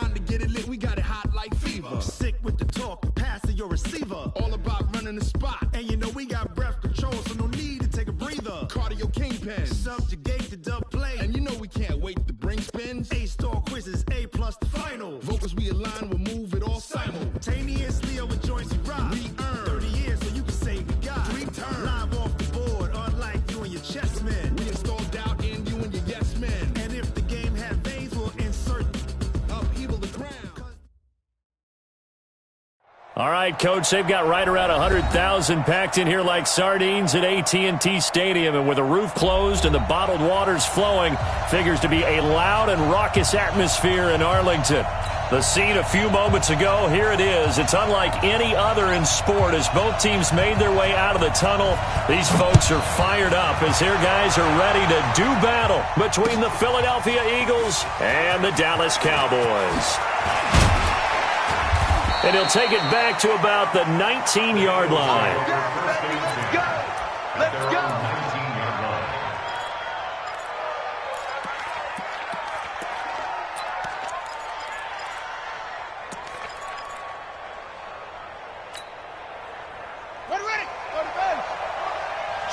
time to get it lit, we got it hot like fever. Sick with the talk, passing your receiver. All about running the spot. And you know we got breath control, so no need to take a breather. Cardio kingpin. Subjugate the dub play. And you know we can't wait to bring spins. A-star quizzes, A+ the final. Vocals we align, we'll move it all simultaneously over joints we rock. We earn 30 years so you can say we got 3 turns. Live off the board, unlike you and your chess men. We install doubt in you and your yes men. And if the game had veins, we'll insert upheaval the crown. All right, Coach, they've got right around 100,000 packed in here like sardines at AT&T Stadium. And with the roof closed and the bottled waters flowing, figures to be a loud and raucous atmosphere in Arlington. The scene a few moments ago, here it is. It's unlike any other in sport as both teams made their way out of the tunnel. These folks are fired up as their guys are ready to do battle between the Philadelphia Eagles and the Dallas Cowboys. And he'll take it back to about the 19-yard line. Let's go! Let's go! Ready! On the bench!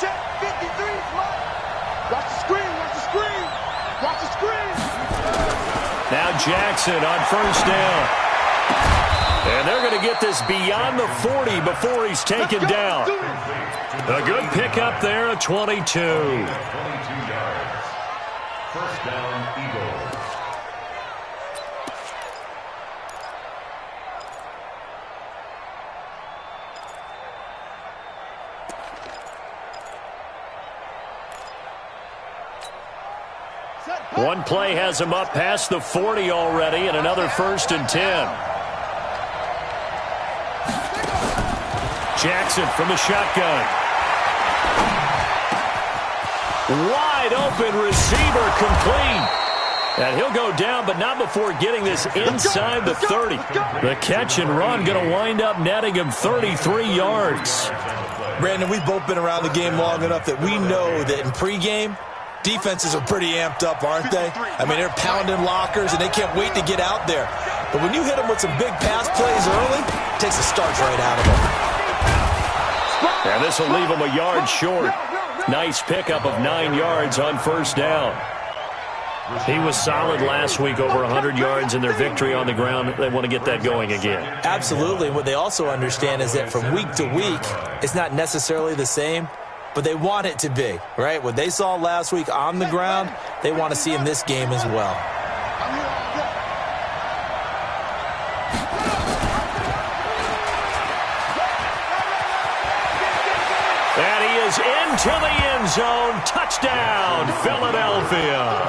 Check 53, watch the screen, watch the screen! Watch the screen! Now Jackson on first down. And they're going to get this beyond the 40 before he's taken down. A good pickup there at 22. 22 yards. First down, Eagles. One play has him up past the 40 already, and another 1st and 10. Jackson from the shotgun. Wide open receiver complete. And he'll go down, but not before getting this inside the 30. The catch and run going to wind up netting him 33 yards. Brandon, we've both been around the game long enough that we know that in pregame, defenses are pretty amped up, aren't they? I mean, they're pounding lockers, and they can't wait to get out there. But when you hit them with some big pass plays early, it takes the starch right out of them. And this will leave him a yard short. Nice pickup of 9 yards on first down. He was solid last week, over 100 yards in their victory on the ground. They want to get that going again. Absolutely. And what they also understand is that from week to week, it's not necessarily the same, but they want it to be, right? What they saw last week on the ground, they want to see in this game as well. And he is into the end zone. Touchdown, Philadelphia.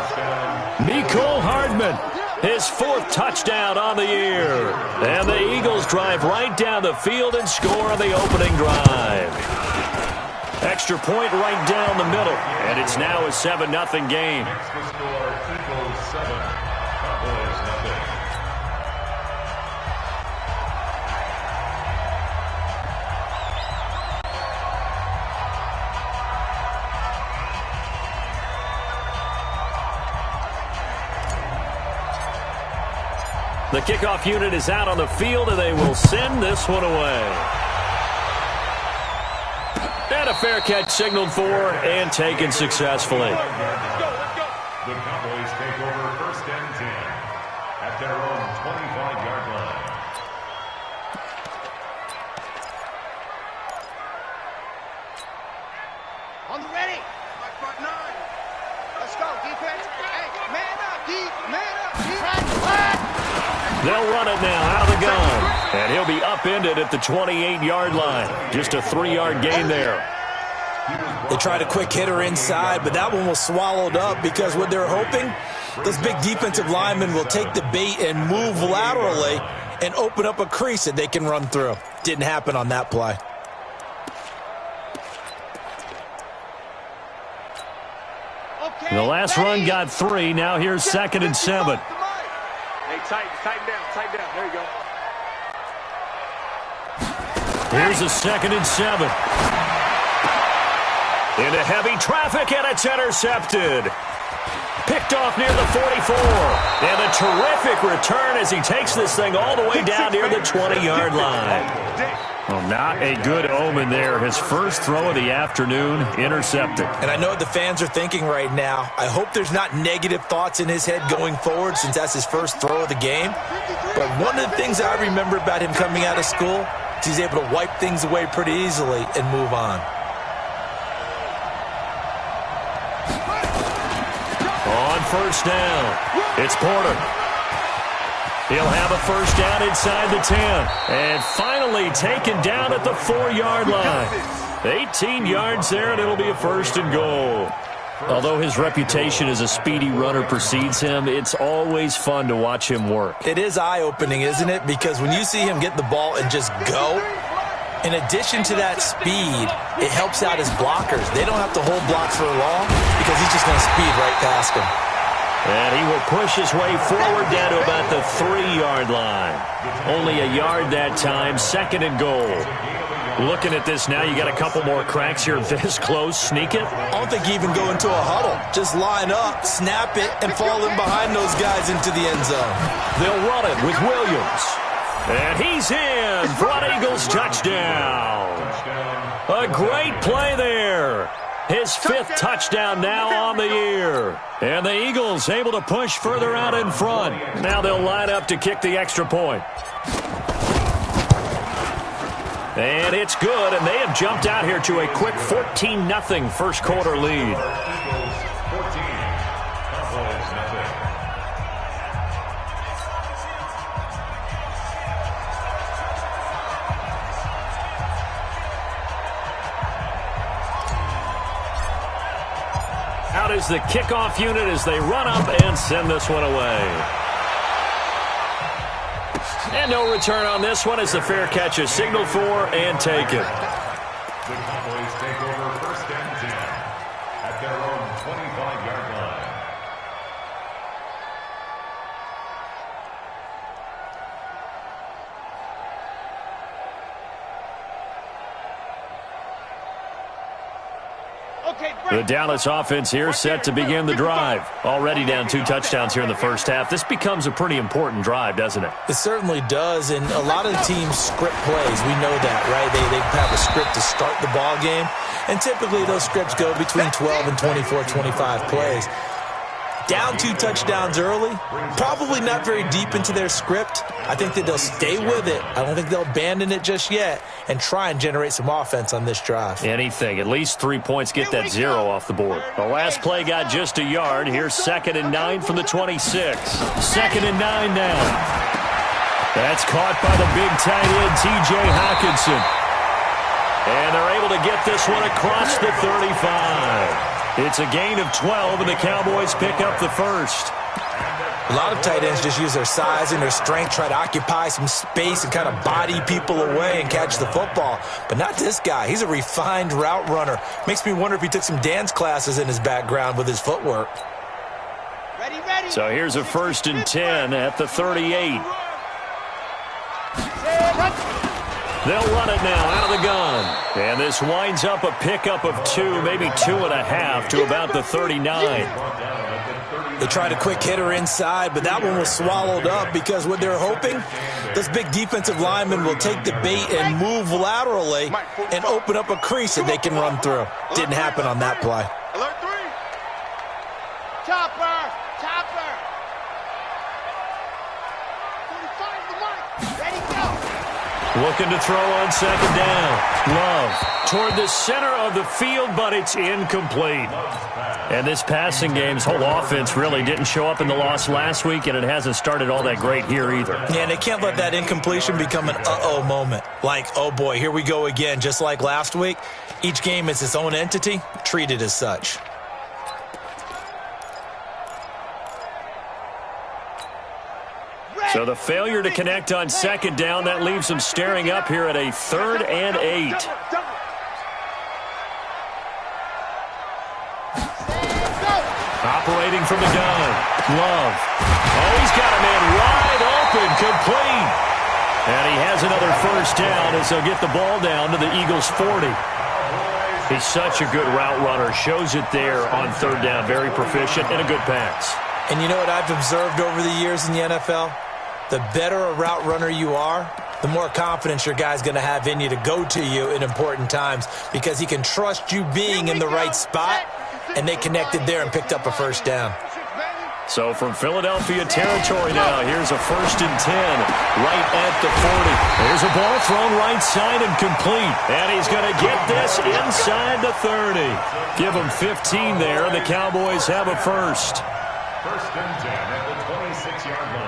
Mecole Hardman, his 4th touchdown on the year. And the Eagles drive right down the field and score on the opening drive. Extra point right down the middle. And it's now a 7-0 game. Next to score, Eagles 7, Cowboys 0. The kickoff unit is out on the field, and they will send this one away. And a fair catch signaled for and taken successfully. The Cowboys take over 1st and 10 at their own 25-yard line. On the ready. Front 9. Let's go, defense. Hey, man up, man up, They'll run it now out of the gun. And he'll be upended at the 28-yard line. Just a 3-yard gain there. They tried a quick hitter inside, but that one was swallowed up because what they're hoping, those big defensive linemen will take the bait and move laterally and open up a crease that they can run through. Didn't happen on that play. The last run got 3. Now here's 2nd and 7. Hey, tighten down. There you go. Here's a 2nd and 7. Into heavy traffic, and it's intercepted. Picked picked off near the 44. And a terrific return as he takes this thing all the way down near the 20-yard line. Well, not a good omen there. His first throw of the afternoon intercepted. And I know what the fans are thinking right now. I hope there's not negative thoughts in his head going forward since that's his first throw of the game. But one of the things I remember about him coming out of school is he's able to wipe things away pretty easily and move on. On first down, it's Porter. He'll have a first down inside the 10. And finally taken down at the 4-yard line. 18 yards there, and it'll be a first and goal. Although his reputation as a speedy runner precedes him, it's always fun to watch him work. It is eye-opening, isn't it? Because when you see him get the ball and just go, in addition to that speed, it helps out his blockers. They don't have to hold blocks for long because he's just going to speed right past them. And he will push his way forward down to about the 3-yard line. Only a yard that time, second and goal. Looking at this now, you got a couple more cracks here this close. Sneak it? I don't think you even go into a huddle. Just line up, snap it, and fall in behind those guys into the end zone. They'll run it with Williams. And he's in for an Eagles touchdown. A great play there. His 5th touchdown now on the year. And the Eagles able to push further out in front. Now they'll line up to kick the extra point. And it's good, and they have jumped out here to a quick 14-0 first quarter lead. Out is the kickoff unit as they run up and send this one away. And no return on this one as the fair catch is signaled for and taken. The Cowboys take over first and 10 at their own 25-yard line. The Dallas offense here set to begin the drive. Already down 2 touchdowns here in the first half. This becomes a pretty important drive, doesn't it? It certainly does, and a lot of the teams script plays. We know that, right? They have a script to start the ball game, and typically those scripts go between 12 and 24, 25 plays. Down 2 touchdowns early, probably not very deep into their script. I think that they'll stay with it. I don't think they'll abandon it just yet and try and generate some offense on this drive. Anything. At least 3 points get that 0 off the board. The last play got just a yard. Here's 2nd and 9 from the 26. 2nd and 9 now. That's caught by the big tight end, T.J. Hockenson. And they're able to get this one across the 35. It's a gain of 12, and the Cowboys pick up the first. A lot of tight ends just use their size and their strength, try to occupy some space and kind of body people away and catch the football. But not this guy. He's a refined route runner. Makes me wonder if he took some dance classes in his background with his footwork. So here's a 1st and 10 at the 38. They'll run it now out of the gun. And this winds up a pickup of 2, maybe 2.5 to about the 39. They tried a quick hitter inside, but that one was swallowed up because what they're hoping, this big defensive lineman will take the bait and move laterally and open up a crease that they can run through. Didn't happen on that play. Alert 3. Chopper. Chopper. 45 the mark. Ready, go. Looking to throw on 2nd down. Love toward the center of the field, but it's incomplete. And this passing game's whole offense really didn't show up in the loss last week, and it hasn't started all that great here either. Yeah, and they can't let that incompletion become an uh-oh moment. Like, oh boy, here we go again, just like last week. Each game is its own entity, treated as such. So the failure to connect on 2nd down, that leaves them staring up here at a 3rd and 8. Operating from the gun. Love. Oh, he's got a man wide open, complete. And he has another first down as they'll get the ball down to the Eagles' 40. He's such a good route runner. Shows it there on 3rd down. Very proficient and a good pass. And you know what I've observed over the years in the NFL? The better a route runner you are, the more confidence your guy's going to have in you to go to you in important times because he can trust you being in the right spot, and they connected there and picked up a first down. So from Philadelphia territory now, here's a 1st and 10, right at the 40. There's a ball thrown right side and complete. And he's going to get this inside the 30. Give him 15 there, and the Cowboys have a first. 1st and 10 at the 26-yard line.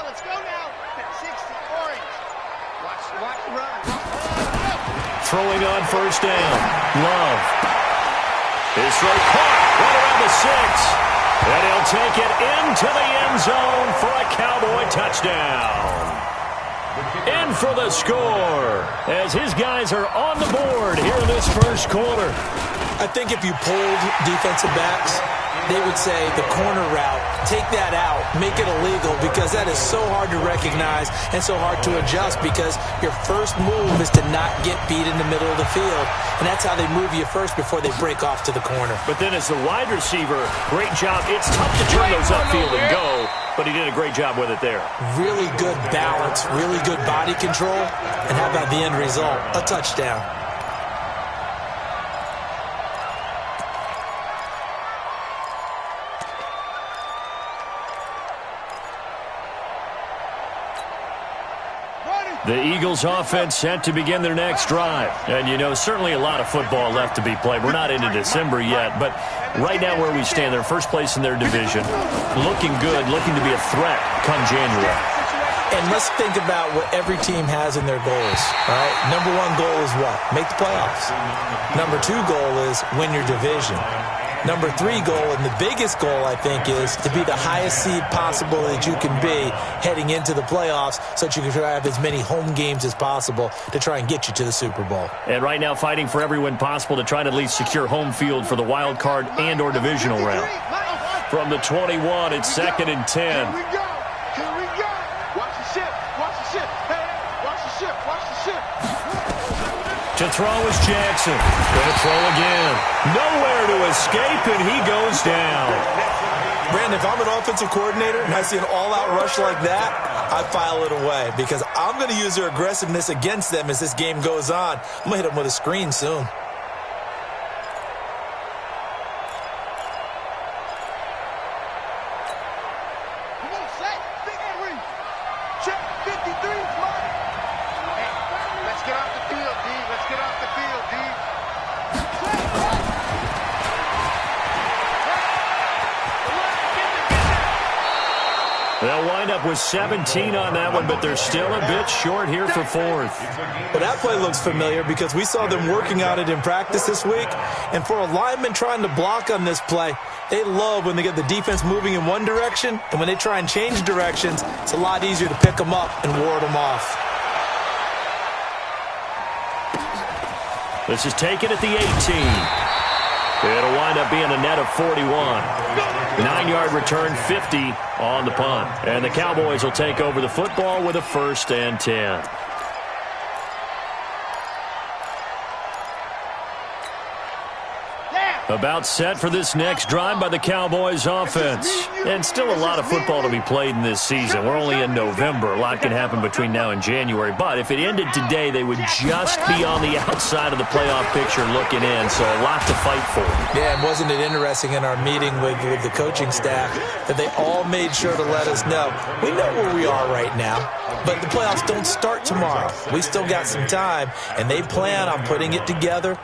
Let's go now. 60, orange. Watch the run. Throwing on 1st down. Love. His throw caught right around the 6. And he'll take it into the end zone for a Cowboy touchdown. In for the score as his guys are on the board here in this first quarter. I think if you polled defensive backs, they would say the corner route, take that out, make it illegal, because that is so hard to recognize and so hard to adjust because your first move is to not get beat in the middle of the field, and that's how they move you first before they break off to the corner. But then as the wide receiver, great job. It's tough to turn those upfield and go, but he did a great job with it there. Really good balance, really good body control, and how about the end result? A touchdown. The Eagles offense set to begin their next drive. And, you know, certainly a lot of football left to be played. We're not into December yet, but right now where we stand, they're first place in their division. Looking good, looking to be a threat come January. And let's think about what every team has in their goals, all right? Number 1 goal is what? Make the playoffs. Number 2 goal is win your division. Number 3 goal, and the biggest goal, I think, is to be the highest seed possible that you can be heading into the playoffs so that you can have as many home games as possible to try and get you to the Super Bowl. And right now fighting for every win possible to try to at least secure home field for the wild card and or divisional round. From the 21, it's 2nd and 10. Here we go. Here we go. Watch the ship. Watch the ship. Hey, watch the ship. Watch the ship. To throw is Jackson. Going to throw again. Nowhere to escape, and he goes down. Brandon, if I'm an offensive coordinator and I see an all-out rush like that, I file it away because I'm going to use their aggressiveness against them as this game goes on. I'm going to hit them with a screen soon. Come on, set. Big Henry. Check 53, Mike. Hey, let's get off the field, D. Let's get off the field, D. They'll wind up with 17 on that one, but they're still a bit short here for 4th. Well, that play looks familiar because we saw them working on it in practice this week. And for a lineman trying to block on this play, they love when they get the defense moving in one direction, and when they try and change directions, it's a lot easier to pick them up and ward them off. This is taken at the 18. It'll wind up being a net of 41. 9-yard return, 50 on the punt. And the Cowboys will take over the football with a 1st and 10. About set for this next drive by the Cowboys offense. And still a lot of football to be played in this season. We're only in November. A lot can happen between now and January. But if it ended today, they would just be on the outside of the playoff picture looking in. So a lot to fight for. Yeah, and wasn't it interesting in our meeting with the coaching staff that they all made sure to let us know, we know where we are right now, but the playoffs don't start tomorrow. We still got some time, and they plan on putting it together,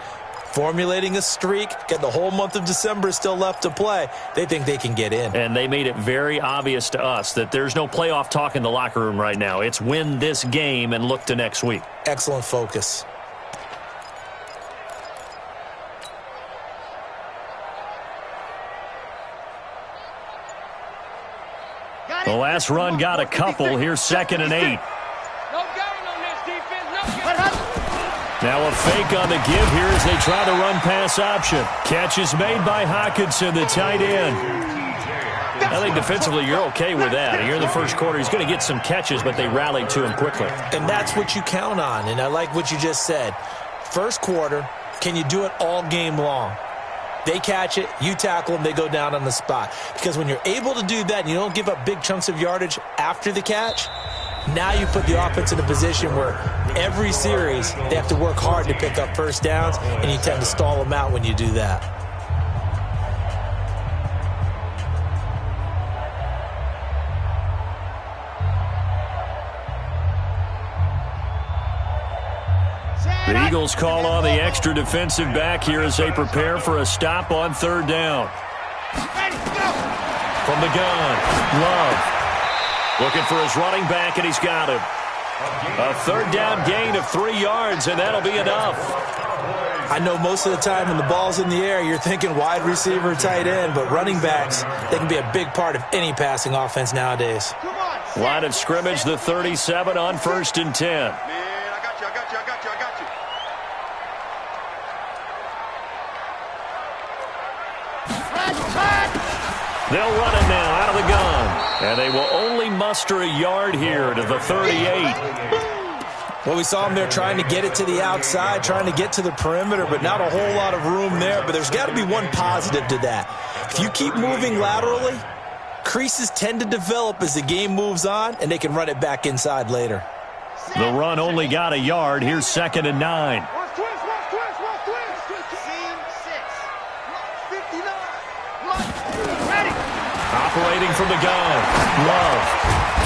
formulating a streak, get the whole month of December still left to play. They think they can get in. And they made it very obvious to us that there's no playoff talk in the locker room right now. It's win this game and look to next week. Excellent focus. The last run got a couple. Here's 2nd and 8. No going on this defense. No going. Now a fake on the give here as they try the run-pass option. Catch is made by Hockenson, the tight end. I think defensively you're okay with that. Here in the first quarter, he's going to get some catches, but they rallied to him quickly. And that's what you count on, and I like what you just said. First quarter, can you do it all game long? They catch it, you tackle them, they go down on the spot. Because when you're able to do that and you don't give up big chunks of yardage after the catch, now you put the offense in a position where every series they have to work hard to pick up first downs, and you tend to stall them out when you do that. The Eagles call on the extra defensive back here as they prepare for a stop on third down. From the gun, Love. Looking for his running back, and he's got him. A third down gain of 3 yards, and that'll be enough. I know most of the time when the ball's in the air, you're thinking wide receiver, tight end, but running backs, they can be a big part of any passing offense nowadays. Line of scrimmage, the 37 on 1st and 10. Man, I got you. They'll run it now out of the gun. And they will only muster a yard here to the 38. Well, we saw them there trying to get it to the outside, trying to get to the perimeter, but not a whole lot of room there. But there's got to be one positive to that. If you keep moving laterally, creases tend to develop as the game moves on, and they can run it back inside later. The run only got a yard. Here's 2nd and 9. Operating from the gun. Love.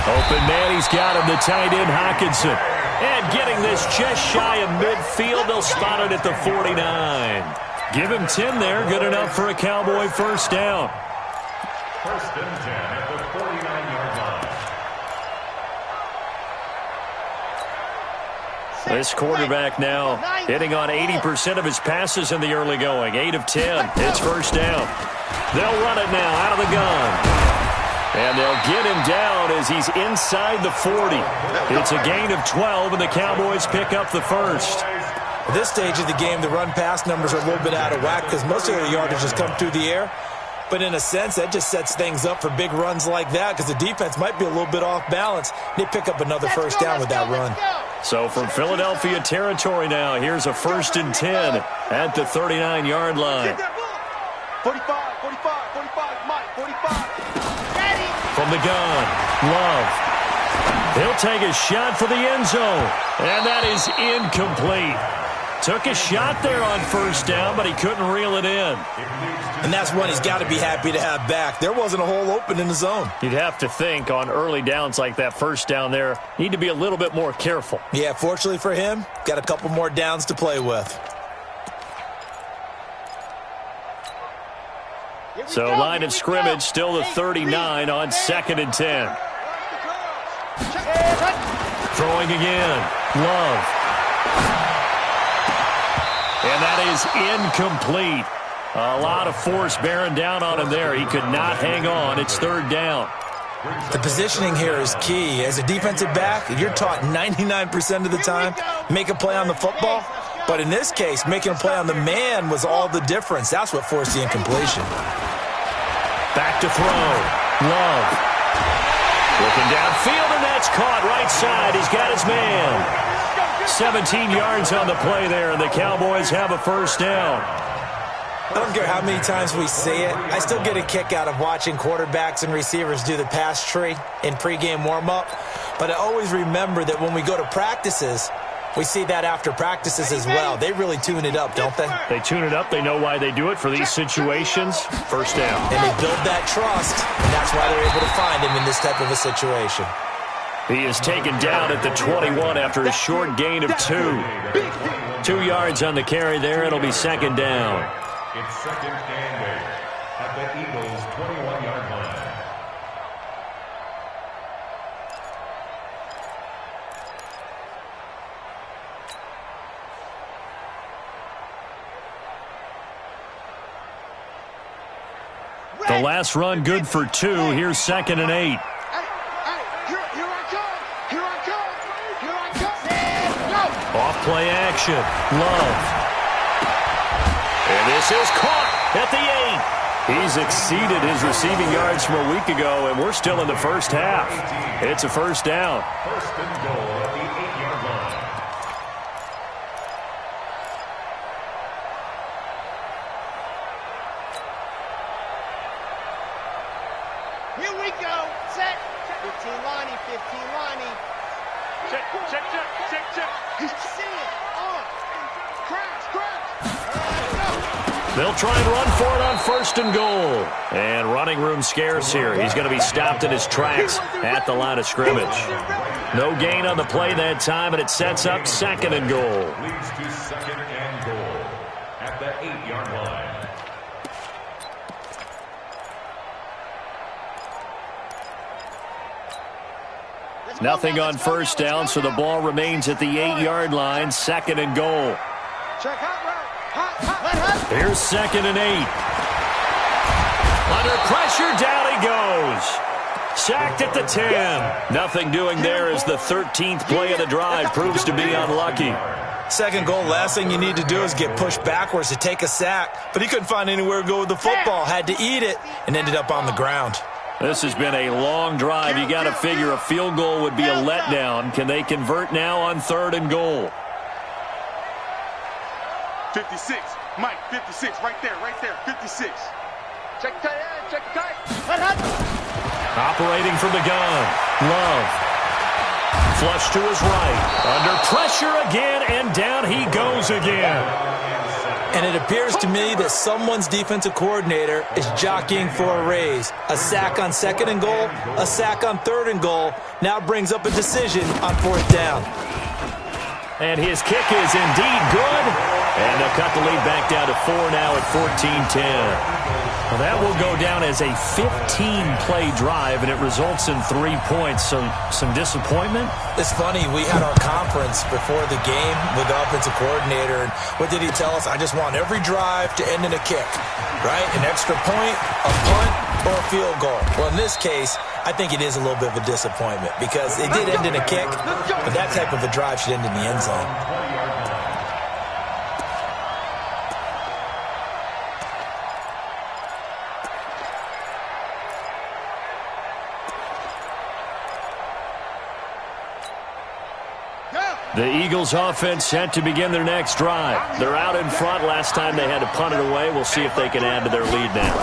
Open man, he's got him, the tight end, Hockenson. And getting this just shy of midfield, they'll spot it at the 49. Give him 10 there, good enough for a Cowboy first down. 1st and 10 at the 49-yard line. This quarterback now hitting on 80% of his passes in the early going. 8 of 10. It's first down. They'll run it now out of the gun. And they'll get him down as he's inside the 40. It's a gain of 12, and the Cowboys pick up the first. At this stage of the game, the run-pass numbers are a little bit out of whack because most of their yardage has come through the air. But in a sense, that just sets things up for big runs like that because the defense might be a little bit off balance. They pick up another first down with that run. So from Philadelphia territory now, here's a 1st and 10 at the 39-yard line. 45, Mike, 45. From the gun, Love. He'll take a shot for the end zone, and that is incomplete. Took a shot there on first down, but he couldn't reel it in. And that's one he's got to be happy to have back. There wasn't a hole open in the zone. You'd have to think on early downs like that first down there, need to be a little bit more careful. Yeah, fortunately for him, got a couple more downs to play with. So line of scrimmage still the 39 on 2nd and 10. Throwing again. Love. And that is incomplete. A lot of force bearing down on him there. He could not hang on. It's 3rd down. The positioning here is key. As a defensive back, you're taught 99% of the time, make a play on the football. But in this case, making a play on the man was all the difference. That's what forced the incompletion. Back to throw. Love. Looking downfield, and that's caught right side. He's got his man. 17 yards on the play there, and the Cowboys have a first down. I don't care how many times we see it. I still get a kick out of watching quarterbacks and receivers do the pass tree in pregame warm-up. But I always remember that when we go to practices, we see that after practices as well. They really tune it up, don't they? They tune it up. They know why they do it for these situations. First down. And they build that trust, and that's why they're able to find him in this type of a situation. He is taken down at the 21 after a short gain of 2. 2 yards on the carry there. It'll be 2nd down. It's 2nd and 8 at the Eagles' 21-yard line. The last run good for 2. Here's 2nd and 8. Off Play action. Love. And this is caught at the 8. He's exceeded his receiving yards from a week ago, and we're still in the first half. It's a first down. First and goal at the 8-yard line. Here we go. Set. 15 Lonnie, 15 Lonnie. Check, check, check, check, check. See it. On. Crash, crash. They'll try and run for it on first and goal. And running room scarce here. He's going to be stopped in his tracks at the line of scrimmage. No gain on the play that time, and it sets up second and goal. Leads to second and goal at the 8-yard line. Nothing on first down, so the ball remains at the 8-yard line. Second and goal. Check hot route. Hot. Here's second and 8. Under pressure, down he goes. Sacked at the 10. Nothing doing there as the 13th play of the drive proves to be unlucky. Second goal, last thing you need to do is get pushed backwards to take a sack. But he couldn't find anywhere to go with the football. Had to eat it and ended up on the ground. This has been a long drive. You got to figure a field goal would be a letdown. Can they convert now on third and goal? 56. Mike, 56. Right there, 56. Check tight end, check tight. Operating from the gun. Love. Flush to his right. Under pressure again, and down he goes again. And it appears to me that someone's defensive coordinator is jockeying for a raise. A sack on second and goal, a sack on third and goal. Now brings up a decision on fourth down. And his kick is indeed good. And they'll cut the lead back down to 4 now at 14-10. Well, that will go down as a 15-play drive, and it results in 3 points. So some disappointment? It's funny, we had our conference before the game with the offensive coordinator, and what did he tell us? I just want every drive to end in a kick, right? An extra point, a punt, or a field goal. Well, in this case, I think it is a little bit of a disappointment because it did end in a kick, but that type of a drive should end in the end zone. The Eagles offense set to begin their next drive. They're out in front. Last time they had to punt it away. We'll see if they can add to their lead now.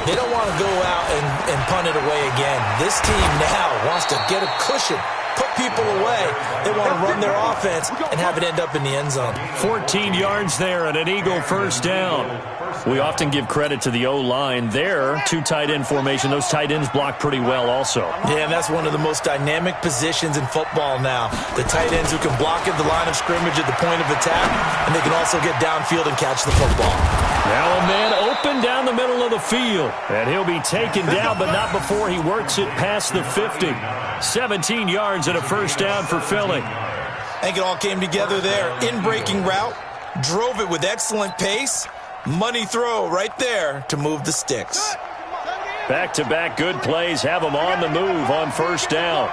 They don't want to go out and punt it away again. This team now wants to get a cushion, put people away. They want to run their offense and have it end up in the end zone. 14 yards there and an Eagle first down. We often give credit to the O-line there. 2 tight end formation. Those tight ends block pretty well also. Yeah, and that's one of the most dynamic positions in football now. The tight ends who can block at the line of scrimmage at the point of attack, and they can also get downfield and catch the football. Now a man open down the middle of the field. And he'll be taken down, but not before he works it past the 50. 17 yards and a first down for Philly. I think it all came together there. In-breaking route, drove it with excellent pace. Money throw right there to move the sticks. Back-to-back good plays have him on the move on first down.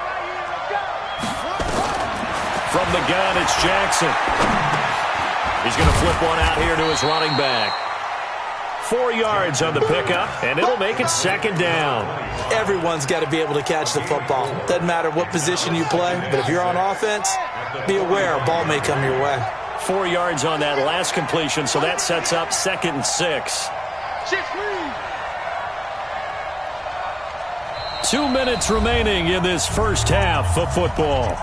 From the gun, it's Jackson. He's going to flip one out here to his running back. 4 yards on the pickup, and it'll make it second down. Everyone's got to be able to catch the football. Doesn't matter what position you play, but if you're on offense, be aware a ball may come your way. 4 yards on that last completion, so that sets up 2nd and 6. 2 minutes remaining in this first half of football.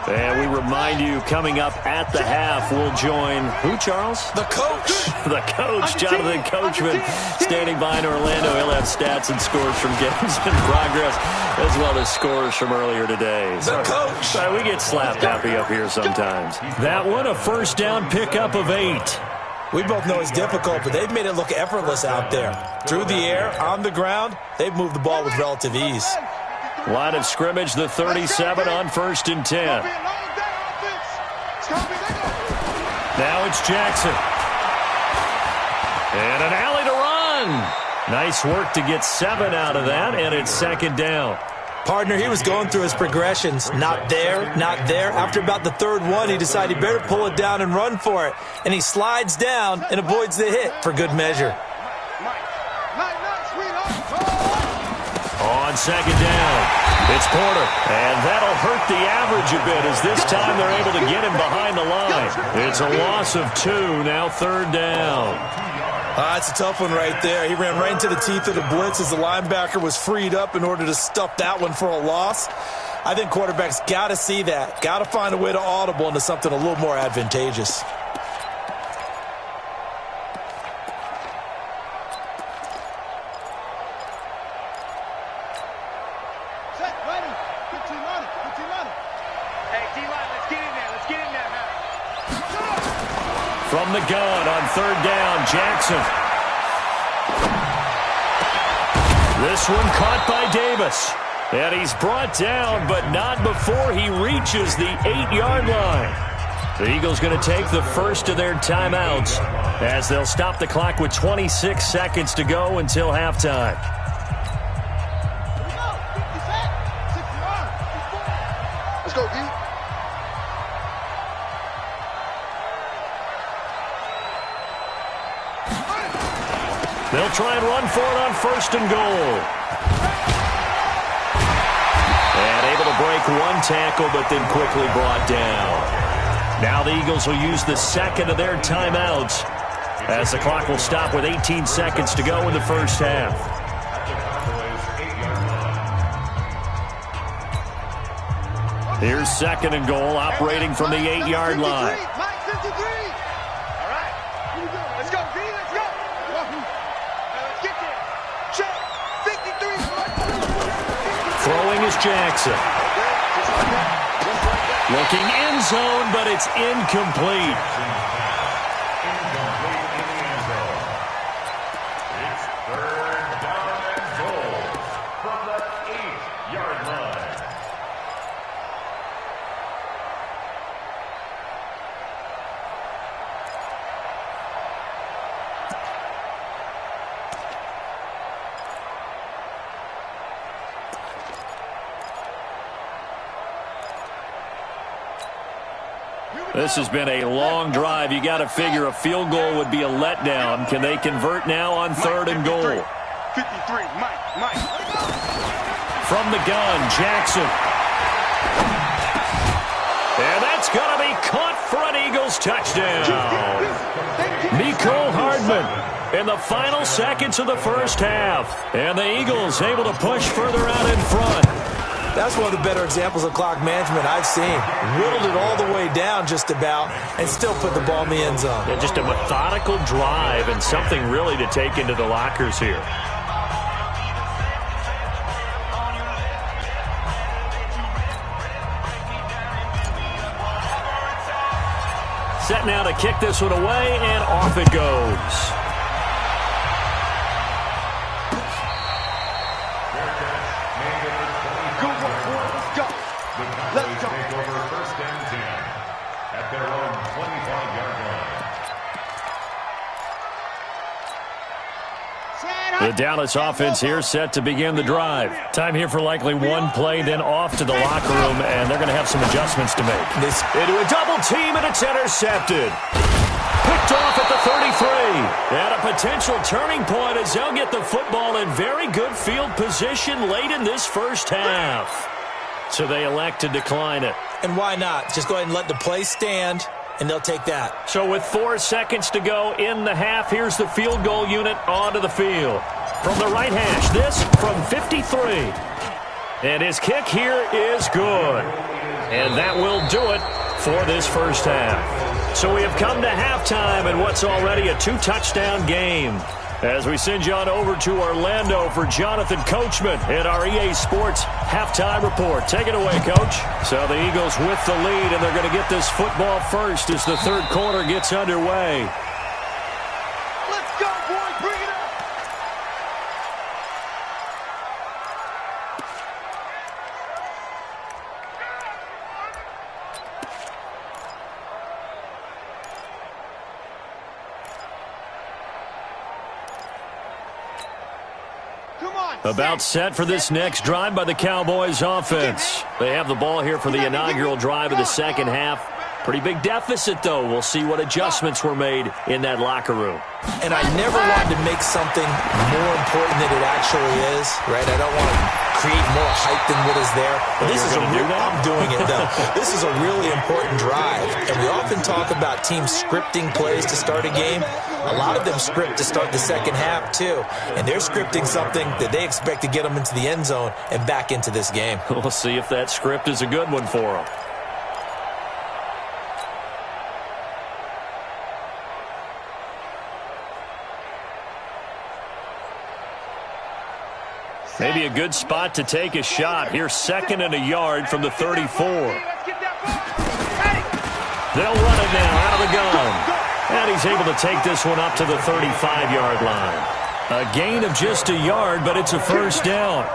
And we remind you, coming up at the half, we'll join who, Charles? The coach. The coach, Jonathan Coachman, standing by in Orlando. He'll have stats and scores from games in progress, as well as scores from earlier today. The coach. Sorry, we get slap happy up here sometimes. That one, a first down pickup of 8. We both know it's difficult, but they've made it look effortless out there. Through the air, on the ground, they've moved the ball with relative ease. Line of scrimmage, the 37 on 1st and 10. Now it's Jackson. And an alley to run. Nice work to get 7 out of that, and it's second down. Partner, he was going through his progressions. Not there, not there. After about the third one, he decided he better pull it down and run for it. And he slides down and avoids the hit for good measure. On second down, it's Porter. And that'll hurt the average a bit as this time they're able to get him behind the line. It's a loss of 2, now third down. That's a tough one right there. He ran right into the teeth of the blitz as the linebacker was freed up in order to stuff that one for a loss. I think quarterbacks got to see that. Got to find a way to audible into something a little more advantageous. Set, ready. 15 on it. 15 on it. Hey, D-line, let's get in there. Let's get in there now. From the gun on third down, Jackson. This one caught by Davis. And he's brought down, but not before he reaches the 8-yard line. The Eagles going to take the first of their timeouts as they'll stop the clock with 26 seconds to go until halftime. Here we go. 50 set. 60 on. Let's go, D. They'll try and run for it on first and goal. And able to break one tackle, but then quickly brought down. Now the Eagles will use the second of their timeouts as the clock will stop with 18 seconds to go in the first half. Here's second and goal, operating from the 8-yard line. Mike 53. All right. Let's go, D. Let's go. Let's get there. Check. 53. Throwing is Jackson. Looking end zone, but it's incomplete. It's third down and goal from the 8-yard line. This has been a long drive. You got to figure a field goal would be a letdown. Can they convert now on third and goal? 53, Mike. From the gun, Jackson. And that's going to be caught for an Eagles touchdown. Mecole Hardman in the final seconds of the first half. And the Eagles able to push further out in front. That's one of the better examples of clock management I've seen. Whittled it all the way down just about and still put the ball in the end zone. Yeah, just a methodical drive and something really to take into the lockers here. Set now to kick this one away, and off it goes. Let's go. Take over first and 10 at their own 25-yard line. The Dallas offense here set to begin the drive. Time here for likely one play, then off to the locker room, and they're going to have some adjustments to make. Into a double team, and it's intercepted. Picked off at the 33. And a potential turning point as they'll get the football in very good field position late in this first half. So they elect to decline it. And why not? Just go ahead and let the play stand, and they'll take that. So with 4 seconds to go in the half, here's the field goal unit onto the field. From the right hash, this from 53. And his kick here is good. And that will do it for this first half. So we have come to halftime in what's already a 2-touchdown game. As we send you on over to Orlando for Jonathan Coachman in our EA Sports halftime report. Take it away, Coach. So the Eagles with the lead, and they're going to get this football first as the third quarter gets underway. Let's go, boys. Bring it up. Come on. About set for this next drive by the Cowboys offense. They have the ball here for the inaugural drive of the second half. Pretty big deficit, though. We'll see what adjustments were made in that locker room. And I never wanted to make something more important than it actually is, right? I don't want to create more hype than what is there. But this is I'm doing it, though. This is a really important drive. And we often talk about teams scripting plays to start a game. A lot of them script to start the second half, too. And they're scripting something that they expect to get them into the end zone and back into this game. We'll see if that script is a good one for them. Maybe a good spot to take a shot. Here's 2nd and a yard from the 34. They'll run it now out of the gun. And he's able to take this one up to the 35-yard line. A gain of just a yard, but it's a first down.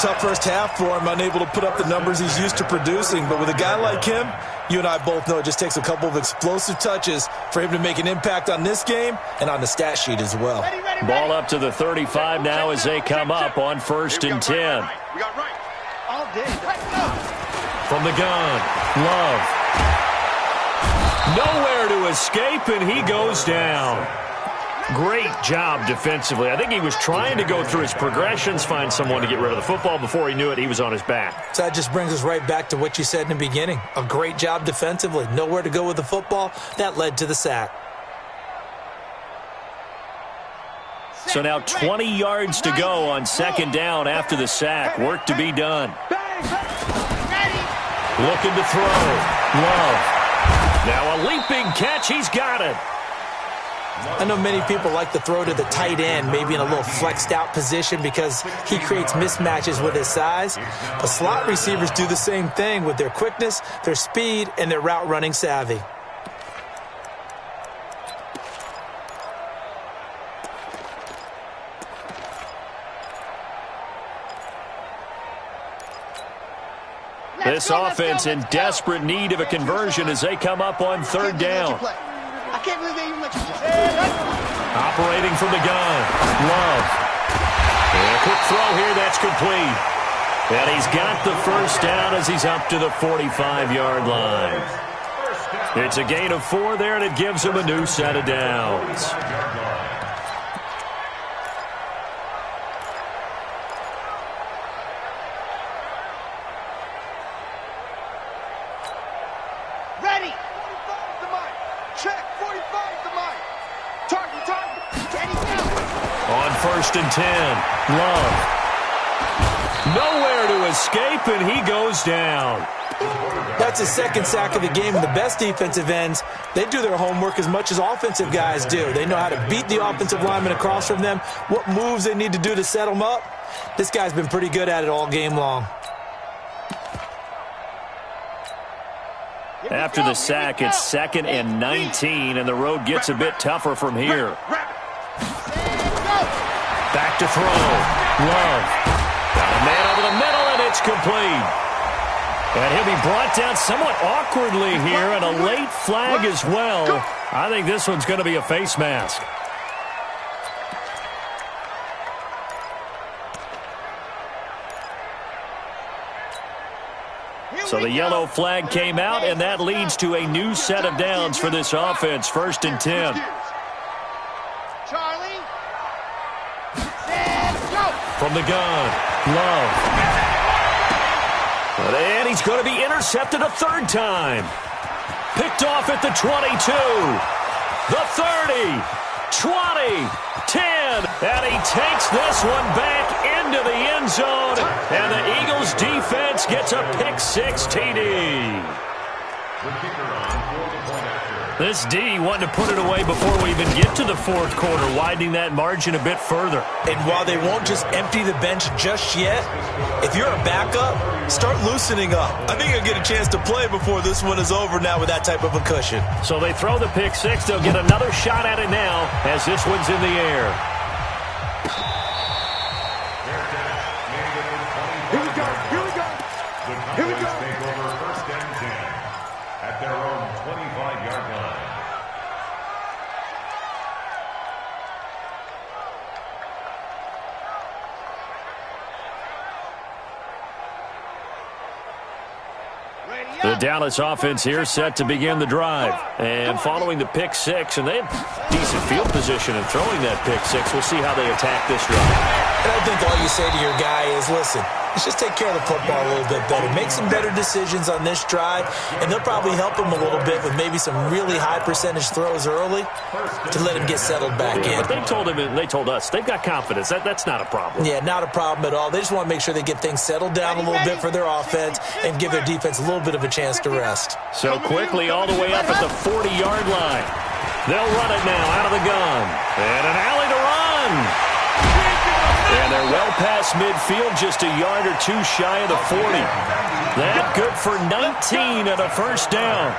Tough first half for him, unable to put up the numbers he's used to producing. But with a guy like him, you and I both know it just takes a couple of explosive touches for him to make an impact on this game and on the stat sheet as well. Ball up to the 35 now as they come up on 1st and 10. We got right. All day. From the gun, Love. Nowhere to escape, and he goes down. Great job defensively. I think he was trying to go through his progressions, find someone to get rid of the football. Before he knew it, he was on his back. So that just brings us right back to what you said in the beginning. A great job defensively. Nowhere to go with the football. That led to the sack. So now 20 yards to go on 2nd down after the sack. Work to be done. Looking to throw. Love. Now a leaping catch. He's got it. I know many people like to throw to the tight end, maybe in a little flexed out position because he creates mismatches with his size. But slot receivers do the same thing with their quickness, their speed, and their route running savvy. This offense in desperate need of a conversion as they come up on 3rd down. I can't believe they even let you Operating from the gun. Love. And a quick throw here. That's complete. And he's got the first down as he's up to the 45-yard line. It's a gain of 4 there, and it gives him a new set of downs. Ready. Check. 45 to mine. Target. Ready, go. On 1st and 10, Love. Nowhere to escape, and he goes down. That's his 2nd sack of the game, and the best defensive ends, they do their homework as much as offensive guys do. They know how to beat the offensive lineman across from them, what moves they need to do to set them up. This guy's been pretty good at it all game long. After the sack, it's 2nd and 19, and the road gets a bit tougher from here. Back to throw. Love. Got a man over the middle, and it's complete. And he'll be brought down somewhat awkwardly here, and a late flag as well. I think this one's going to be a face mask. So the yellow flag came out, and that leads to a new set of downs for this offense. 1st and 10. Charlie. Set, go. From the gun, Love. And he's going to be intercepted a 3rd time. Picked off at the 22, the 30, 20, 10. And he takes this one back into the end zone. And the Eagles defense gets a pick-6 TD. This D wanted to put it away before we even get to the 4th quarter, widening that margin a bit further. And while they won't just empty the bench just yet, if you're a backup, start loosening up. I think you'll get a chance to play before this one is over now with that type of a cushion. So they throw the pick-6. They'll get another shot at it now as this one's in the air. Here we go. The Cowboys take over 1st and 10 at their own 25-yard line. The Dallas offense here set to begin the drive. And following the pick six, and they have decent field position in throwing that pick six. We'll see how they attack this drive. And I think all you say to your guy is, listen, let's just take care of the football a little bit better. Make some better decisions on this drive, and they'll probably help him a little bit with maybe some really high percentage throws early to let him get settled back in. But they told him, and they told us, they've got confidence. That's not a problem. Yeah, not a problem at all. They just want to make sure they get things settled down a little bit for their offense and give their defense a little bit of a chance to rest. So quickly all the way up at the 40-yard line. They'll run it now out of the gun. And an alley to run. And they're well past midfield, just a yard or two shy of the 40. That good for 19 and a first down.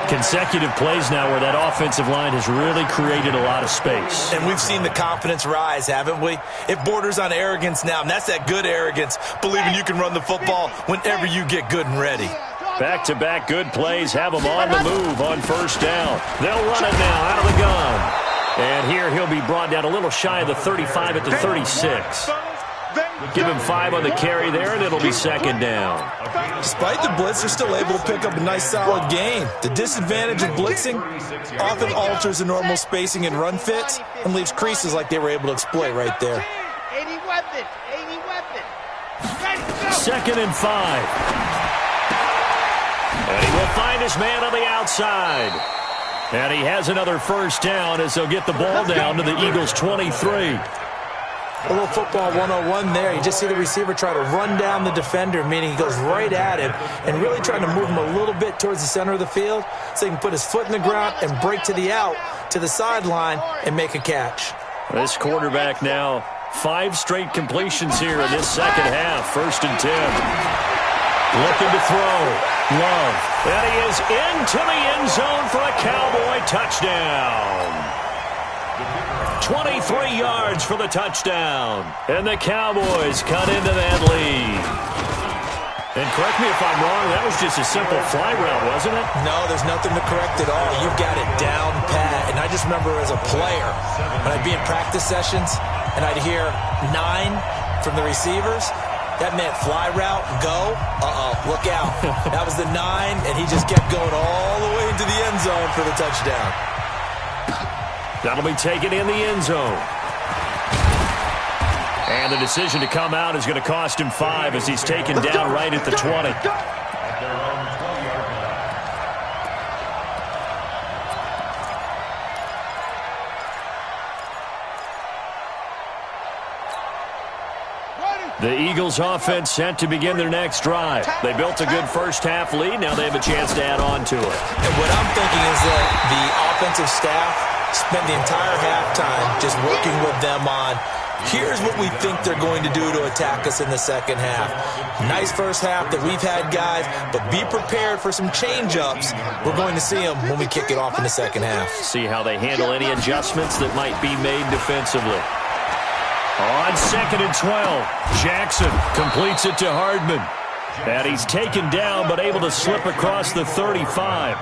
Consecutive plays now where that offensive line has really created a lot of space. And we've seen the confidence rise, haven't we? It borders on arrogance now, and that's that good arrogance, believing you can run the football whenever you get good and ready. Back-to-back good plays have them on the move on first down. They'll run it now out of the gun. And here he'll be brought down a little shy of the 35 at the 36. Give him 5 on the carry there, and it'll be second down. Despite the blitz, they're still able to pick up a nice, solid gain. The disadvantage of blitzing often alters the normal spacing and run fits and leaves creases like they were able to exploit right there. 80 weapon. Second and 5. And he will find his man on the outside. And he has another first down as they'll get the ball down to the Eagles' 23. A little football 101 there. You just see the receiver try to run down the defender, meaning he goes right at him and really trying to move him a little bit towards the center of the field so he can put his foot in the ground and break to the out, to the sideline, and make a catch. This quarterback now, 5 straight completions here in this second half. First and 10. Looking to throw. Love. And he is into the end zone for a Cowboy touchdown. 23 yards for the touchdown. And the Cowboys cut into that lead. And correct me if I'm wrong, that was just a simple fly route, wasn't it? No, there's nothing to correct at all. You've got it down pat. And I just remember as a player, when I'd be in practice sessions and I'd hear 9 from the receivers, that meant fly route, go, look out. That was the 9, and he just kept going all the way into the end zone for the touchdown. That'll be taken in the end zone. And the decision to come out is going to cost him 5 as he's taken down right at the 20. The Eagles offense set to begin their next drive. They built a good first half lead. Now they have a chance to add on to it. And what I'm thinking is that the offensive staff spent the entire halftime just working with them on, here's what we think they're going to do to attack us in the second half. Nice first half that we've had, guys, but be prepared for some change-ups. We're going to see them when we kick it off in the second half. See how they handle any adjustments that might be made defensively. On second and 12, Jackson completes it to Hardman. And he's taken down but able to slip across the 35.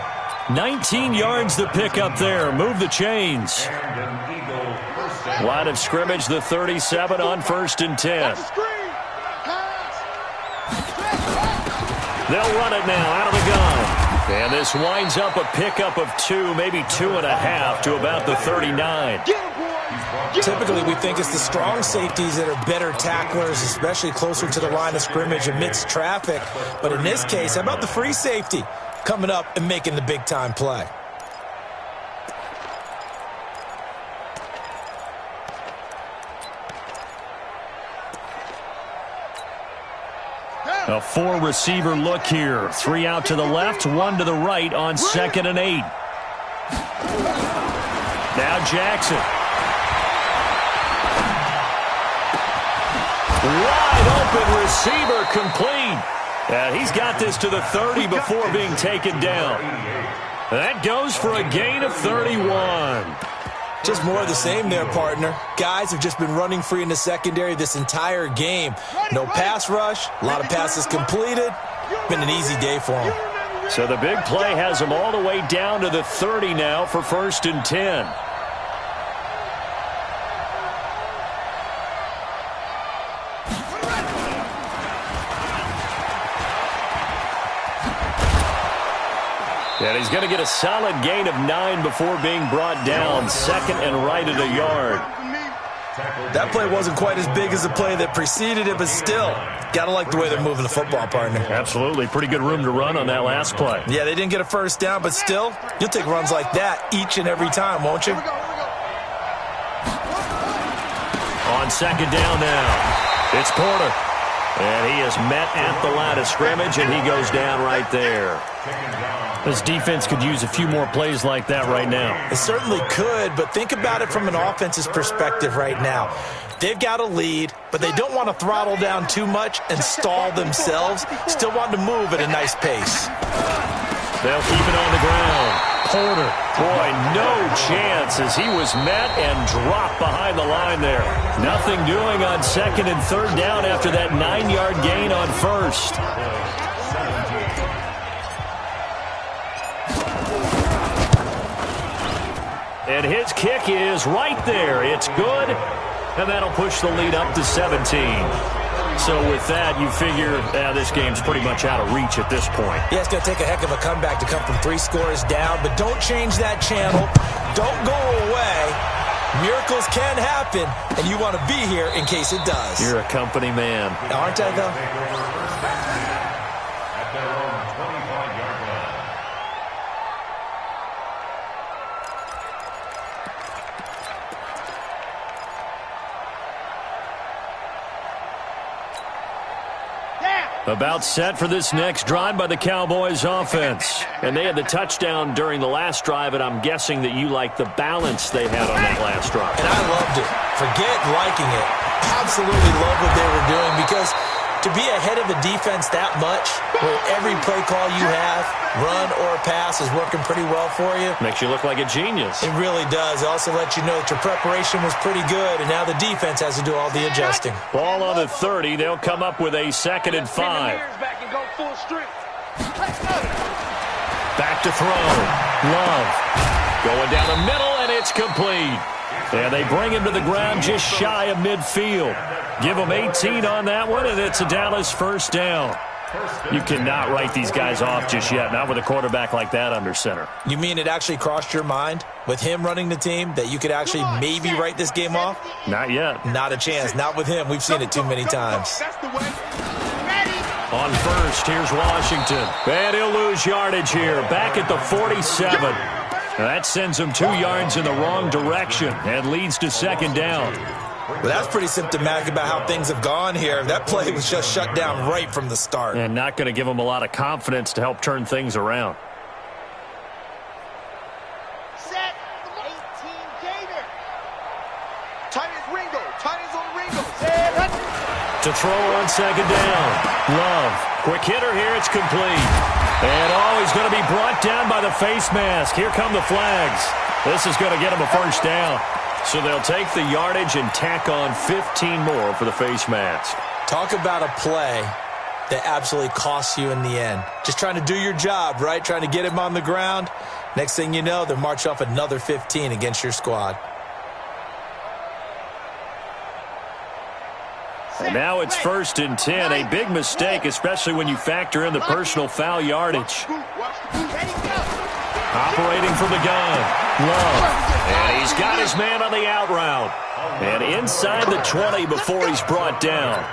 19 yards to pick up there. Move the chains. Line of scrimmage, the 37 on first and 10. They'll run it now out of the gun. And this winds up a pickup of 2, maybe 2.5 to about the 39. Typically, we think it's the strong safeties that are better tacklers, especially closer to the line of scrimmage amidst traffic. But in this case, how about the free safety coming up and making the big-time play? A 4-receiver look here. 3 out to the left, 1 to the right on second and 8. Now Jackson. Wide open receiver complete. And he's got this to the 30 before being taken down. That goes for a gain of 31. Just more of the same there, partner. Guys have just been running free in the secondary this entire game. No pass rush, a lot of passes completed. Been an easy day for them. So the big play has them all the way down to the 30 now for first and 10. And he's going to get a solid gain of 9 before being brought down. Second and right at a yard. That play wasn't quite as big as the play that preceded it, but still, got to like the way they're moving the football, partner. Absolutely. Pretty good room to run on that last play. Yeah, they didn't get a first down, but still, you'll take runs like that each and every time, won't you? On second down now, it's Porter. And he is met at the line of scrimmage, and he goes down right there. This defense could use a few more plays like that right now. It certainly could, but think about it from an offense's perspective right now. They've got a lead, but they don't want to throttle down too much and stall themselves. Still want to move at a nice pace. They'll keep it on the ground. Porter, boy, no chance as he was met and dropped behind the line there. Nothing doing on second and third down after that 9-yard gain on first. And his kick is right there. It's good, and that'll push the lead up to 17. So with that, you figure this game's pretty much out of reach at this point. Yeah, it's going to take a heck of a comeback to come from 3 scores down, but don't change that channel. Don't go away. Miracles can happen, and you want to be here in case it does. You're a company man. Aren't I, though? At their own 25-yard line. About set for this next drive by the Cowboys offense. And they had the touchdown during the last drive, and I'm guessing that you like the balance they had on that last drive. And I loved it. Forget liking it. Absolutely love what they were doing, because to be ahead of a defense that much, where every play call you have, run or pass, is working pretty well for you. Makes you look like a genius. It really does. It also lets you know that your preparation was pretty good, and now the defense has to do all the adjusting. Ball on the 30. They'll come up with a 2nd and 5. Back to throw. Love. Going down the middle, and it's complete. And they bring him to the ground just shy of midfield. Give him 18 on that one, and it's a Dallas first down. You cannot write these guys off just yet, not with a quarterback like that under center. You mean it actually crossed your mind, with him running the team, that you could actually maybe write this game off? Not yet. Not a chance. Not with him. We've seen it too many times. On first, here's Washington. And he'll lose yardage here. Back at the 47. That sends him 2 yards in the wrong direction and leads to second down. Well, that's pretty symptomatic about how things have gone here. That play was just shut down right from the start. And not going to give him a lot of confidence to help turn things around. Set 18 Gator. Tight is Ringo. Tight is on Ringo. To throw on second down. Love. Quick hitter here. It's complete. And he's going to be brought down by the face mask. Here come the flags. This is going to get him a first down. So they'll take the yardage and tack on 15 more for the face mask. Talk about a play that absolutely costs you in the end. Just trying to do your job, right? Trying to get him on the ground. Next thing you know, they'll march off another 15 against your squad. And now it's 1st and 10. A big mistake, especially when you factor in the personal foul yardage. Operating from the gun. Love. And he's got his man on the out route. And inside the 20 before he's brought down.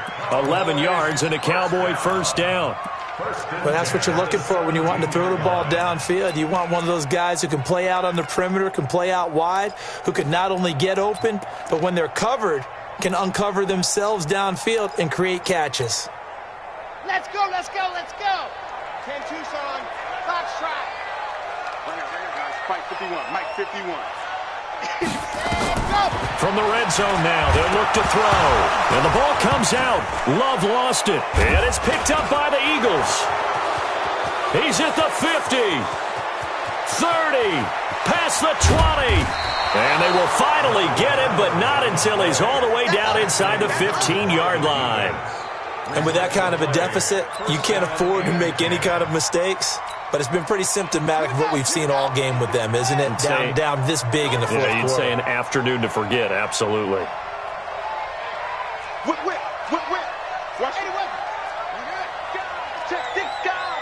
11 yards and a Cowboy first down. Well, that's what you're looking for when you want to throw the ball downfield. You want one of those guys who can play out on the perimeter, can play out wide, who can not only get open, but when they're covered, can uncover themselves downfield and create catches. Let's go, let's go, let's go. 10 Tucson, Foxtrot. Right here, guys. Mike 51. Mike 51. From the red zone now, they'll look to throw. And the ball comes out. Love lost it. And it's picked up by the Eagles. He's at the 50. 30. Past the 20. And they will finally get him, but not until he's all the way down inside the 15-yard line. And with that kind of a deficit, you can't afford to make any kind of mistakes. But it's been pretty symptomatic of what we've seen all game with them, isn't it? Down this big in the fourth quarter. You'd say an afternoon to forget, absolutely. Whip. Watch it. Check this guy.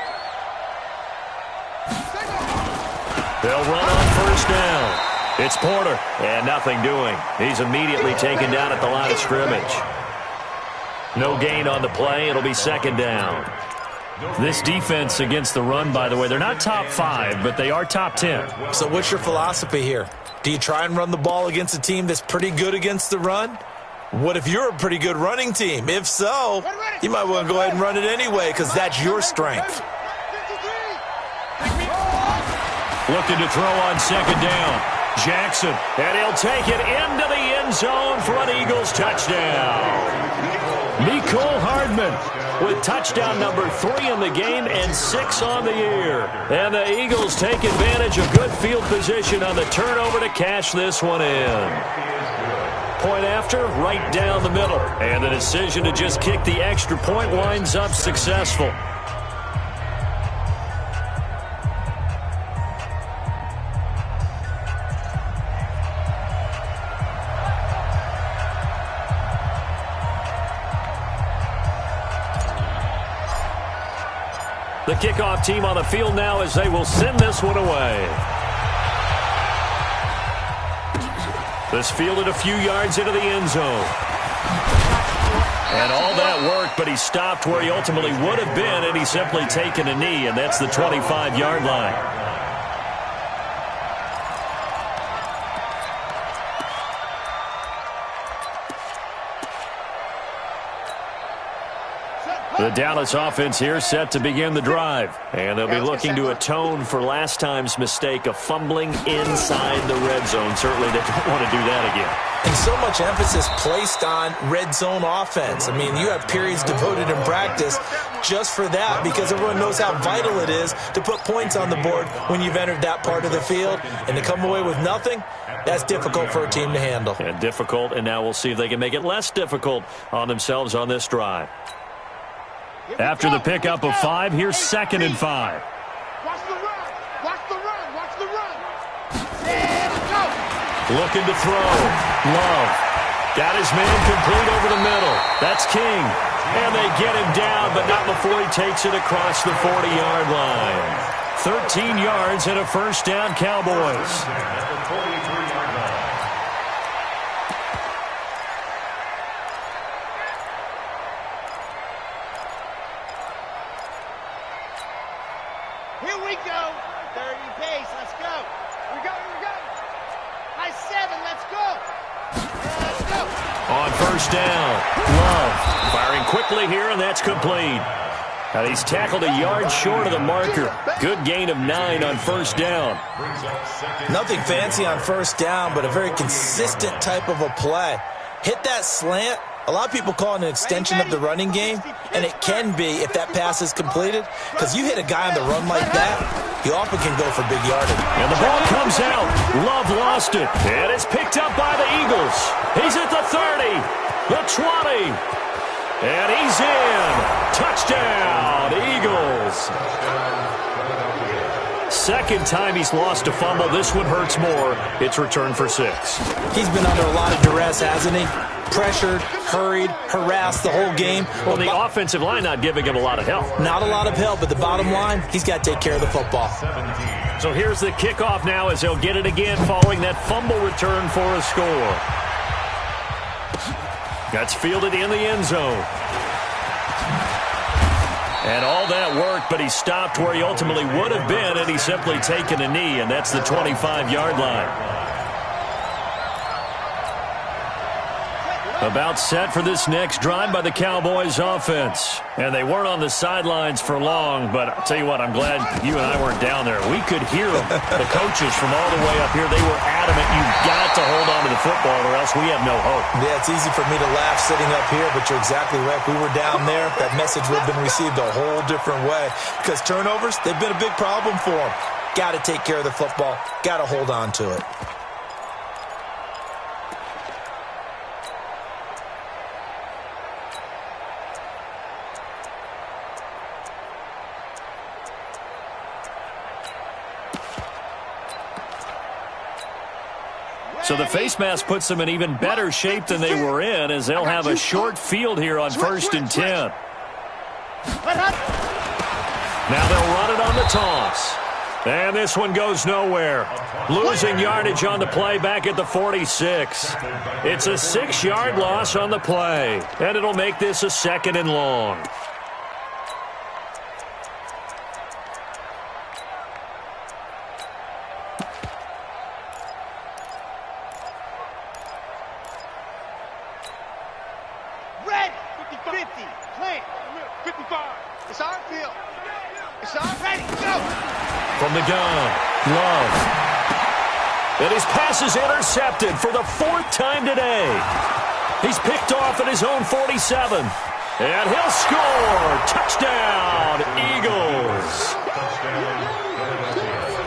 run on first down. It's Porter, and nothing doing. He's immediately taken down at the line of scrimmage. No gain on the play. It'll be second down. This defense against the run, by the way, they're not top 5, but they are top 10. So what's your philosophy here? Do you try and run the ball against a team that's pretty good against the run? What if you're a pretty good running team? If so, you might want to go ahead and run it anyway because that's your strength. Looking to throw on second down. Jackson, and he'll take it into the end zone for an Eagles touchdown. Mecole Hardman with touchdown number 3 in the game and 6 on the year. And the Eagles take advantage of good field position on the turnover to cash this one in. Point after, right down the middle. And the decision to just kick the extra point winds up successful. The kickoff team on the field now as they will send this one away. This fielded a few yards into the end zone. And all that worked, but he stopped where he ultimately would have been, and he's simply taken a knee, and that's the 25-yard line. The Dallas offense here set to begin the drive. And they'll be looking to atone for last time's mistake of fumbling inside the red zone. Certainly they don't want to do that again. And so much emphasis placed on red zone offense. I mean, you have periods devoted in practice just for that because everyone knows how vital it is to put points on the board when you've entered that part of the field. And to come away with nothing, that's difficult for a team to handle. And difficult, and now we'll see if they can make it less difficult on themselves on this drive. After the pickup of 5, here's 2nd and 5. Watch the run. Watch the run. Watch the run. Yeah, let's go. Looking to throw. Love. Got his man complete over the middle. That's King. And they get him down, but not before he takes it across the 40-yard line. 13 yards and a first down, Cowboys. Here we go. 30 pace. Let's go. Here we go. Here we go. High 7. Let's go. Let's go. On first down, Love firing quickly here, and that's complete. And he's tackled a yard short of the marker. Good gain of 9 on first down. Nothing fancy on first down, but a very consistent type of a play. Hit that slant. A lot of people call it an extension of the running game, and it can be if that pass is completed, because you hit a guy on the run like that, he often can go for big yardage. And the ball comes out. Love lost it, and it's picked up by the Eagles. He's at the 30, the 20, and he's in. Touchdown, Eagles. Second time he's lost a fumble. This one hurts more. It's returned for 6. He's been under a lot of duress, hasn't he? Pressured, hurried, harassed the whole game. Well, the offensive line not giving him a lot of help. Not a lot of help, but the bottom line, he's got to take care of the football. So here's the kickoff now as they'll get it again following that fumble return for a score. That's fielded in the end zone. And all that worked, but he stopped where he ultimately would have been, and he's simply taken a knee, and that's the 25-yard line. About set for this next drive by the Cowboys offense. And they weren't on the sidelines for long, but I'll tell you what, I'm glad you and I weren't down there. We could hear them. The coaches from all the way up here, they were adamant, you've got to hold on to the football or else we have no hope. Yeah, it's easy for me to laugh sitting up here, but you're exactly right. If we were down there, that message would have been received a whole different way. Because turnovers, they've been a big problem for them. Got to take care of the football. Got to hold on to it. So the face mask puts them in even better shape than they were in as they'll have a short field here on 1st and 10. Now they'll run it on the toss. And this one goes nowhere. Losing yardage on the play back at the 46. It's a 6-yard loss on the play, and it'll make this a 2nd and long. Red, 50, plant. 55. It's our field. It's our ready, go. From the gun, Love. And his pass is intercepted for the 4th time today. He's picked off at his own 47. And he'll score. Touchdown, Eagles.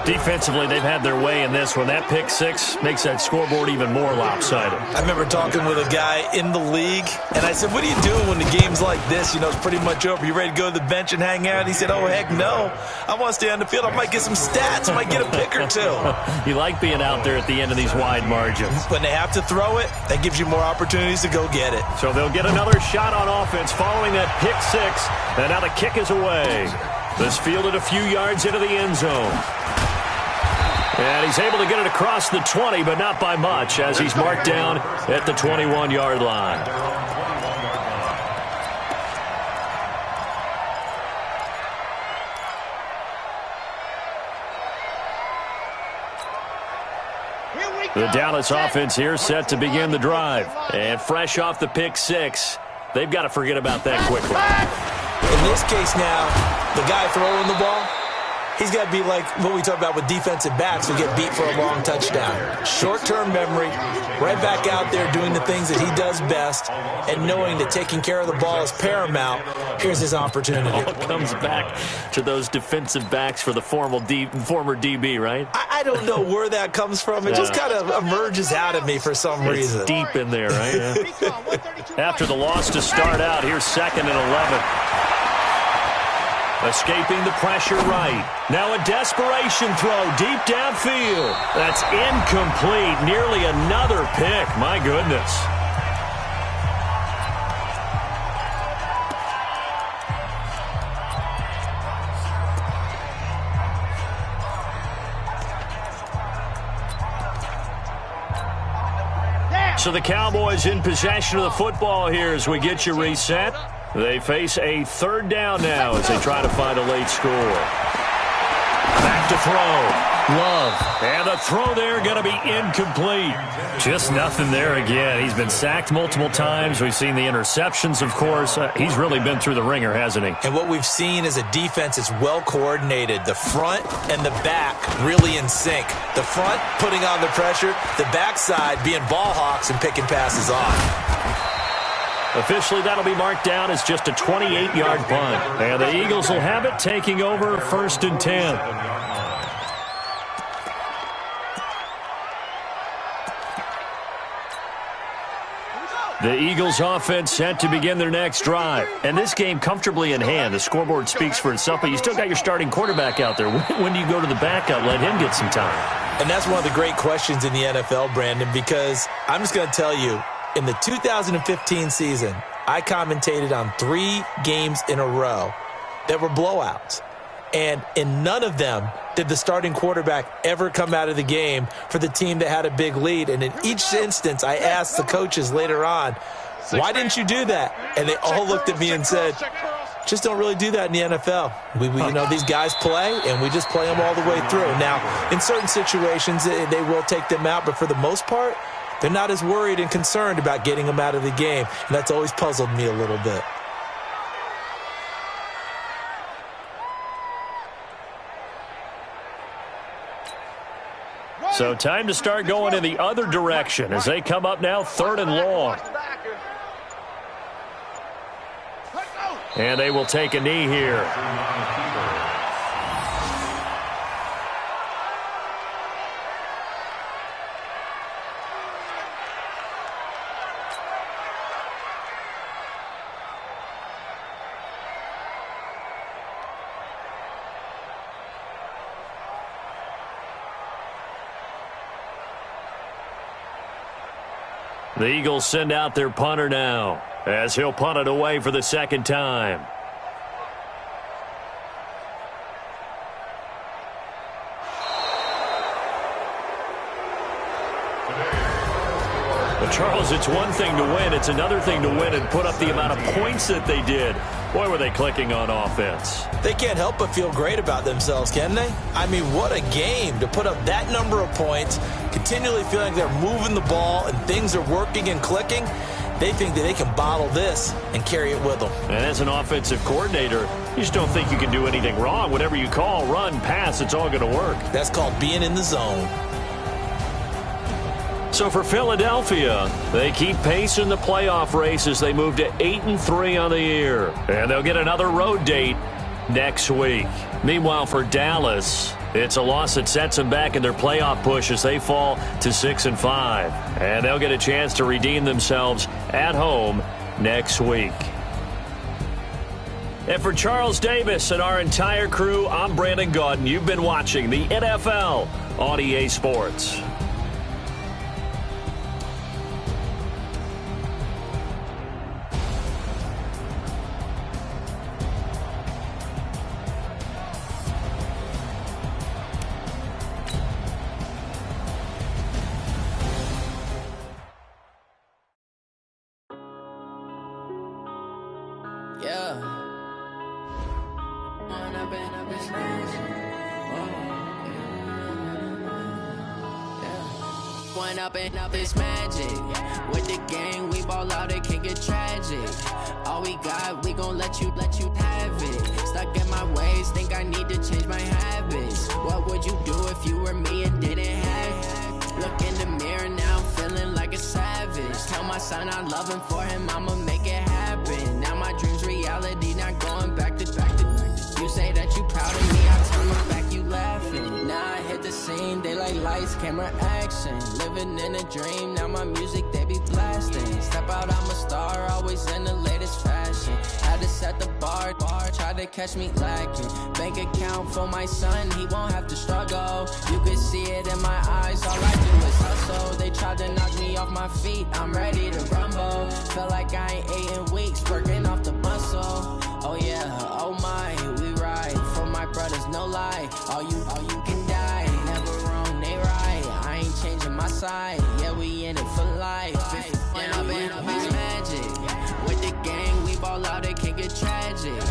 Defensively, they've had their way in this one. That pick 6 makes that scoreboard even more lopsided. I remember talking with a guy in the league, and I said, what are you doing when the game's like this? You know, it's pretty much over. You ready to go to the bench and hang out? He said, oh, heck no. I want to stay on the field. I might get some stats. I might get a pick or two. You like being out there at the end of these wide margins. When they have to throw it, that gives you more opportunities to go get it. So they'll get another shot on offense following that pick 6, and now the kick is away. This fielded a few yards into the end zone. And he's able to get it across the 20, but not by much, as he's marked down at the 21-yard line. The Dallas offense here set to begin the drive. And fresh off the pick 6, they've got to forget about that quickly. In this case now, the guy throwing the ball, he's got to be like what we talk about with defensive backs who get beat for a long touchdown. Short-term memory, right back out there doing the things that he does best, and knowing that taking care of the ball is paramount. Here's his opportunity. All comes back to those defensive backs for the former DB, right? I don't know where that comes from. It just kind of emerges out of me for some reason. It's deep in there, right? Yeah. After the loss to start out, here's 2nd and 11. Escaping the pressure right. Now a desperation throw deep downfield. That's incomplete. Nearly another pick. My goodness. So the Cowboys in possession of the football here as we get you reset. They face a 3rd down now as they try to find a late score. Back to throw. Love. And the throw there going to be incomplete. Just nothing there again. He's been sacked multiple times. We've seen the interceptions, of course. He's really been through the ringer, hasn't he? And what we've seen is a defense that's well coordinated. The front and the back really in sync. The front putting on the pressure. The backside being ball hawks and picking passes off. Officially, that'll be marked down as just a 28-yard punt. And the Eagles will have it, taking over 1st and 10. The Eagles offense set to begin their next drive. And this game comfortably in hand. The scoreboard speaks for itself, but you still got your starting quarterback out there. When do you go to the backup? Let him get some time. And that's one of the great questions in the NFL, Brandon, because I'm just going to tell you, in the 2015 season, I commentated on 3 games in a row that were blowouts. And in none of them did the starting quarterback ever come out of the game for the team that had a big lead. And in each instance, I asked the coaches later on, why didn't you do that? And they all looked at me and said, just don't really do that in the NFL. We you know, these guys play, and we just play them all the way through. Now, in certain situations, they will take them out, but for the most part, they're not as worried and concerned about getting them out of the game. And that's always puzzled me a little bit. So time to start going in the other direction as they come up now 3rd and long. And they will take a knee here. The Eagles send out their punter now as he'll punt it away for the 2nd time. Charles, it's one thing to win. It's another thing to win and put up the amount of points that they did. Boy, were they clicking on offense. They can't help but feel great about themselves, can they? I mean, what a game to put up that number of points, continually feeling like they're moving the ball and things are working and clicking. They think that they can bottle this and carry it with them. And as an offensive coordinator, you just don't think you can do anything wrong. Whatever you call, run, pass, it's all going to work. That's called being in the zone. So for Philadelphia, they keep pace in the playoff race as they move to 8-3 on the year. And they'll get another road date next week. Meanwhile, for Dallas, it's a loss that sets them back in their playoff push as they fall to 6-5. And they'll get a chance to redeem themselves at home next week. And for Charles Davis and our entire crew, I'm Brandon Gaudin. You've been watching the NFL on EA Sports. Up is magic. With the gang, we ball out, it can get tragic. All we got, we gon' let you have it. Stuck in my ways, think I need to change my habits. What would you do if you were me and didn't have it? Look in the mirror now, I'm feeling like a savage. Tell my son I love him, for him I'ma make it happen. Now my dream's reality, not going back to. You say that you proud of me, I turn my back, you laughing. Now I hit the scene, they like lights, camera, action. Living in a dream, now my music, they be blasting. Step out, I'm a star, always in the latest fashion. Had to set the bar, try to catch me lacking. Bank account for my son, he won't have to struggle. You can see it in my eyes, all I do is hustle. They tried to knock me off my feet, I'm ready to rumble. Feel like I ain't ate in weeks, working off the muscle. Oh yeah, oh my, we ride for my brothers, no lie. All you can die, never wrong, they right. I ain't changing my side, yeah, we in it for life. When up is magic. With the gang, we ball out, it can get tragic.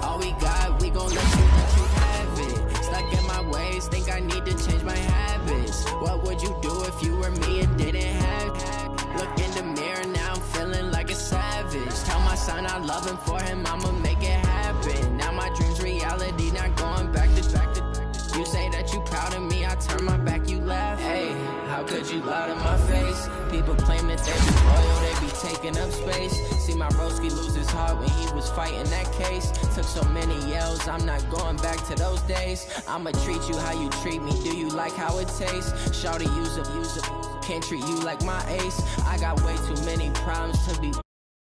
All we got, we gon' let you have it. Stuck in my ways, think I need to change my habits. What would you do if you were me and didn't have it? Look in the mirror, now I'm feeling like a savage. Tell my son I love him, for him I'ma make it happen. Now my dream's reality, not going back to. You say that you proud of me, I turn my back, you laugh. Hey, how could you lie to my face? People claim that they be loyal, they be taking up space. See my broski lose his heart when he was fighting that case. Took so many yells, I'm not going back to those days. I'ma treat you how you treat me, do you like how it tastes? Shawty, use up, can't treat you like my ace. I got way too many problems to be